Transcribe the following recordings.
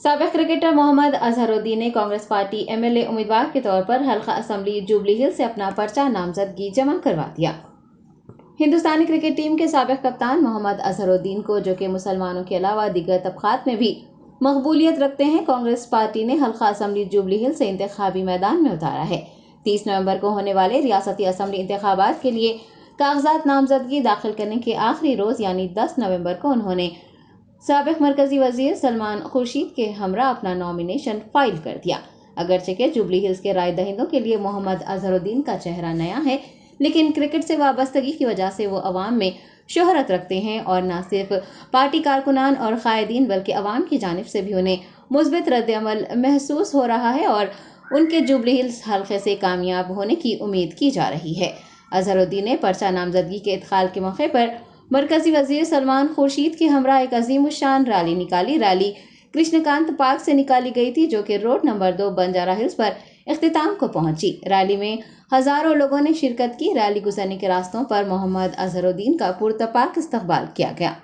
साबिक क्रिकेटर मोहम्मद अजहरुद्दीन ने Congress party MLA उम्मीदवार के तौर पर हल्का असम्बली जुबली हिल से अपना पर्चा नामजदगी जमा करवा दिया। हिंदुस्तानी क्रिकेट टीम के साबिक कप्तान मोहम्मद अजहरुद्दीन को, जो कि मुसलमानों के अलावा दीगर तबकात में भी मकबूलियत रखते हैं, कांग्रेस पार्टी ने हल्का असम्बली जुबली हिल से इंतखाबी मैदान में उतारा है। 30 नवंबर को होने वाले रियासती असम्बली इंतखाबात के लिए कागजात नामजदगी दाखिल करने के आखिरी रोज यानी 10 नवंबर को उन्होंने साबिक मरकजी वजीर सलमान खुर्शीद के हमरा अपना नॉमिनेशन फाइल कर दिया। अगरचे के जुबली हिल्स के राय दहिंदों के लिए मोहम्मद अजहरुद्दीन का चेहरा नया है, लेकिन क्रिकेट से वाबस्तगी की वजह से वो अवाम में शोहरत रखते हैं और न सिर्फ पार्टी कारकुनान और कायदीन बल्कि अवाम की जानिब से भी उन्हें मुस्बित रद्द-ए-अमल महसूस हो रहा है और उनके जुबली हिल्स हल्के से कामयाब होने की उम्मीद की जा रही है। अजहरुद्दीन ने पर्चा नामजदगी के इदखाल के मौके पर मरकजी वजीर सलमान खुर्शीद के हमरा एक अजीमुशान रैली निकाली। रैली कृष्णकांत पार्क से निकाली गई थी, जो कि रोड नंबर 2 बंजारा हिल्स पर इख्तिताम को पहुंची। रैली में हजारों लोगों ने शिरकत की। रैली गुजरने के रास्तों पर मोहम्मद अजहरुद्दीन का पुरतपाक इस्तकबाल किया गया।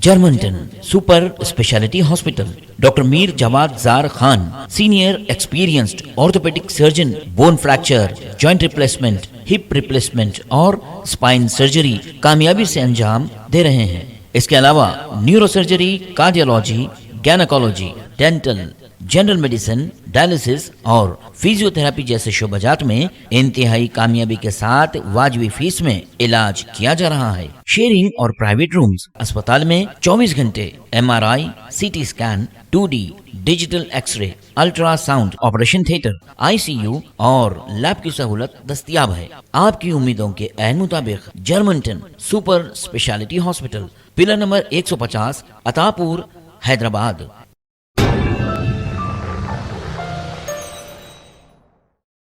Germanten super speciality hospital, doctor Mir Jawad Zar Khan, senior experienced orthopaedic surgeon, bone fracture, joint replacement, hip replacement और स्पाइन सर्जरी कामयाबी से अंजाम दे रहे हैं। इसके अलावा neuro surgery, cardiology, gynaecology, dental, general medicine, dialysis और फिजियोथेरेपी जैसे शोबाजात में इंतहाई कामयाबी के साथ वाजबी फीस में इलाज किया जा रहा है। शेयरिंग और प्राइवेट रूम्स, अस्पताल में 24 घंटे MRI, CT scan, 2D digital X ray, ultrasound, operation theatre, ICU और लैब की सहूलत दस्तयाब है। आपकी उम्मीदों के ऐन मुताबिक Germanten super speciality hospital, pillar number 150, Attapur, Hyderabad.